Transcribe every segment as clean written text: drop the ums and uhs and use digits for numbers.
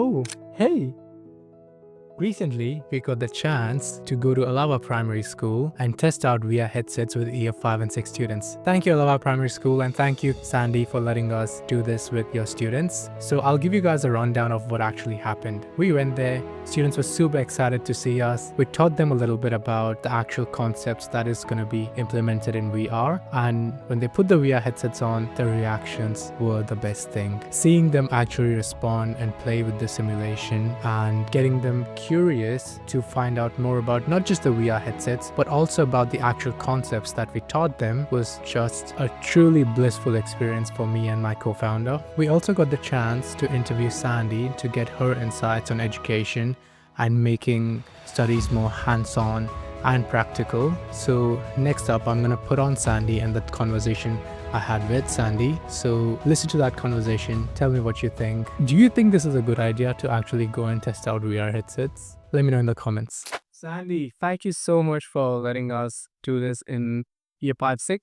Oh, hey! Recently, we got the chance to go to Alawa Primary School and test out VR headsets with Year 5 and 6 students. Thank you, Alawa Primary School, and thank you, Sandy, for letting us do this with your students. So I'll give you guys a rundown of what actually happened. We went there, students were super excited to see us. We taught them a little bit about the actual concepts that is going to be implemented in VR, and when they put the VR headsets on, the reactions were the best thing. Seeing them actually respond and play with the simulation and getting them curious to find out more about not just the VR headsets, but also about the actual concepts that we taught them was just a truly blissful experience for me and my co-founder. We also got the chance to interview Sandy to get her insights on education and making studies more hands-on and practical. So next up, I'm going to put on Sandy and that conversation I had with Sandy. So listen to that conversation. Tell me what you think. Do you think this is a good idea to actually go and test out VR headsets? Let me know in the comments. Sandy, thank you so much for letting us do this in year 5-6.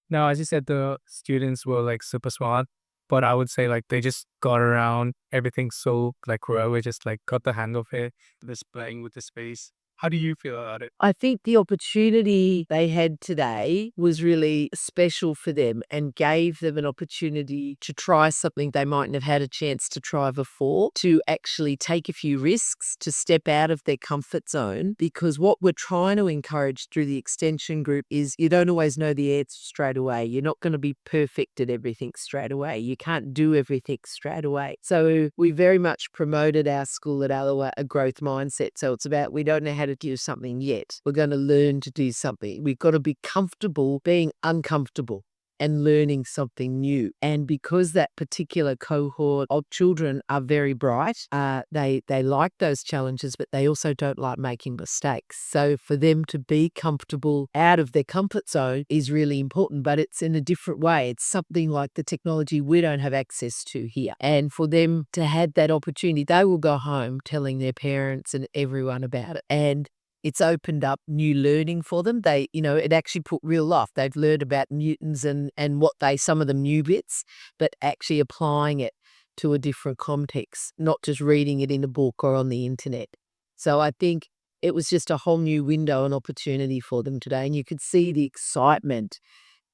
Now, as you said, the students were like super smart, but I would say like they just got around everything so like well. We just like got the hang of it, this playing with the space. How do you feel about it? I think the opportunity they had today was really special for them and gave them an opportunity to try something they mightn't have had a chance to try before, to actually take a few risks, to step out of their comfort zone. Because what we're trying to encourage through the extension group is you don't always know the answer straight away. You're not going to be perfect at everything straight away. You can't do everything straight away. So we very much promoted our school at Alawa a growth mindset. So it's about we don't know how to do something yet. We're going to learn to do something. We've got to be comfortable being uncomfortable and learning something new. And because that particular cohort of children are very bright, they like those challenges, but they also don't like making mistakes. So for them to be comfortable out of their comfort zone is really important, but it's in a different way. It's something like the technology we don't have access to here. And for them to have that opportunity, they will go home telling their parents and everyone about it. And it's opened up new learning for them. It actually put real life. They've learned about Newton's and what some of them new bits, but actually applying it to a different context, not just reading it in a book or on the internet. So I think it was just a whole new window and opportunity for them today. And you could see the excitement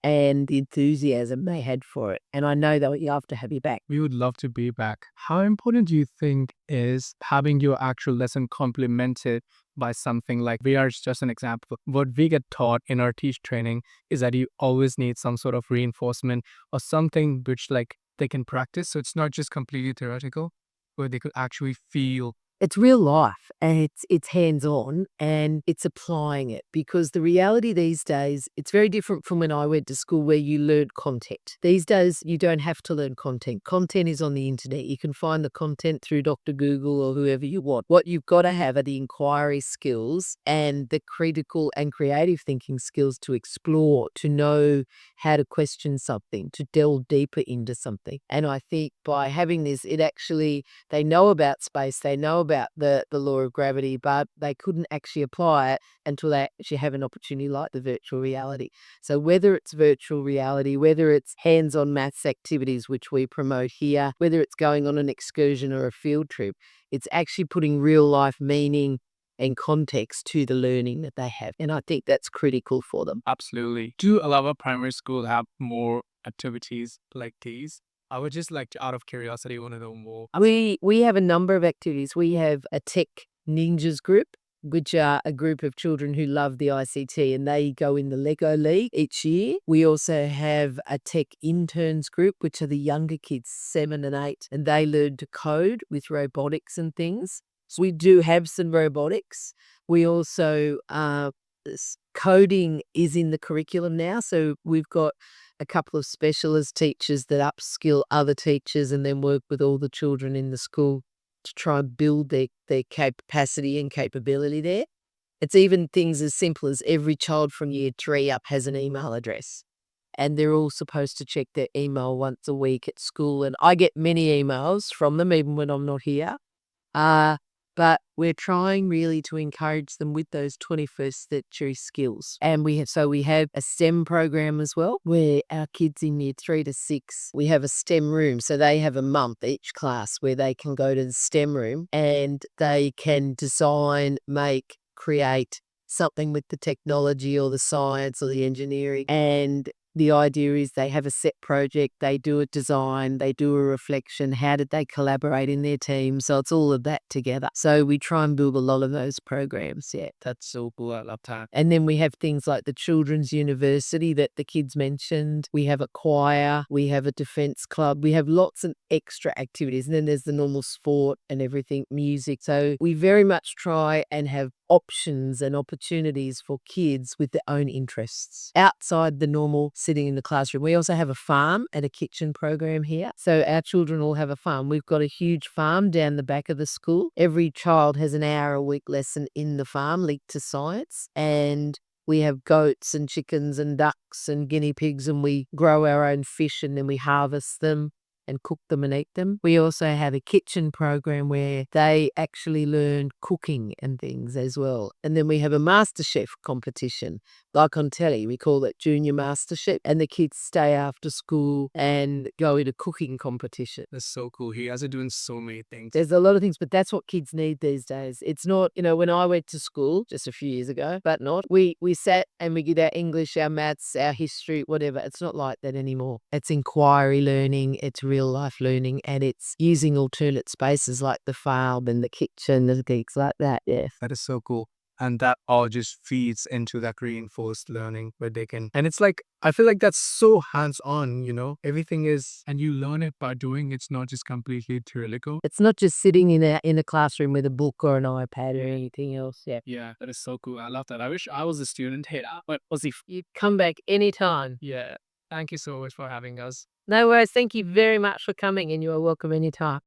and the enthusiasm they had for it. And I know they'll love to have you back. We would love to be back. How important do you think is having your actual lesson complemented by something like VR is just an example. What we get taught in our teach training is that you always need some sort of reinforcement or something which like they can practice. So it's not just completely theoretical, where they could actually feel. It's real life and it's hands-on and it's applying it, because the reality these days, it's very different from when I went to school where you learned content. These days, you don't have to learn content. Content is on the internet. You can find the content through Dr. Google or whoever you want. What you've got to have are the inquiry skills and the critical and creative thinking skills to explore, to know how to question something, to delve deeper into something. And I think by having this, they know about space, they know about the law of gravity, but they couldn't actually apply it until they actually have an opportunity like the virtual reality. So whether it's virtual reality, whether it's hands-on maths activities, which we promote here, whether it's going on an excursion or a field trip, it's actually putting real life meaning and context to the learning that they have. And I think that's critical for them. Absolutely. Do Alawa Primary School have more activities like these? I would just like to, out of curiosity, want to know more. We have a number of activities. We have a tech ninjas group, which are a group of children who love the ICT, and they go in the Lego League each year. We also have a tech interns group, which are the younger kids, 7 and 8, and they learn to code with robotics and things. So we do have some robotics. We also, coding is in the curriculum now. So we've got a couple of specialist teachers that upskill other teachers and then work with all the children in the school to try and build their capacity and capability there. It's even things as simple as every child from year 3 up has an email address, and they're all supposed to check their email once a week at school. And I get many emails from them, even when I'm not here. but we're trying really to encourage them with those 21st century skills. And we have a STEM program as well, where our kids in year 3 to 6, we have a STEM room. So they have a month each class where they can go to the STEM room and they can design, make, create something with the technology or the science or the engineering. And the idea is they have a set project, they do a design, they do a reflection. How did they collaborate in their team? So it's all of that together. So we try and build a lot of those programs. Yeah. That's so cool. I love that. And then we have things like the Children's University that the kids mentioned. We have a choir, we have a defense club, we have lots of extra activities. And then there's the normal sport and everything, music. So we very much try and have options and opportunities for kids with their own interests outside the normal sitting in the classroom. We also have a farm and a kitchen program here. So our children all have a farm. We've got a huge farm down the back of the school. Every child has an hour a week lesson in the farm linked to science. And we have goats and chickens and ducks and guinea pigs, and we grow our own fish and then we harvest them and cook them and eat them. We also have a kitchen program where they actually learn cooking and things as well. And then we have a MasterChef competition, like on telly. We call it Junior MasterChef, and the kids stay after school and go in a cooking competition. That's so cool. He guys are doing so many things. There's a lot of things, but that's what kids need these days. It's not, when I went to school just a few years ago, but not, we sat and we did our English, our maths, our history, whatever. It's not like that anymore. It's inquiry learning, it's real life learning, and it's using alternate spaces like the farm and the kitchen and things like that. Yeah. That is so cool. And that all just feeds into that reinforced learning where they can, and it's like, I feel like that's so hands-on, everything is, and you learn it by doing. It's not just completely theoretical. It's not just sitting in a classroom with a book or an iPad or anything else. Yeah. Yeah, that is so cool. I love that. I wish I was a student. Hey, but You come back anytime. yeah. Thank you so much for having us. No worries. Thank you very much for coming, and you are welcome anytime.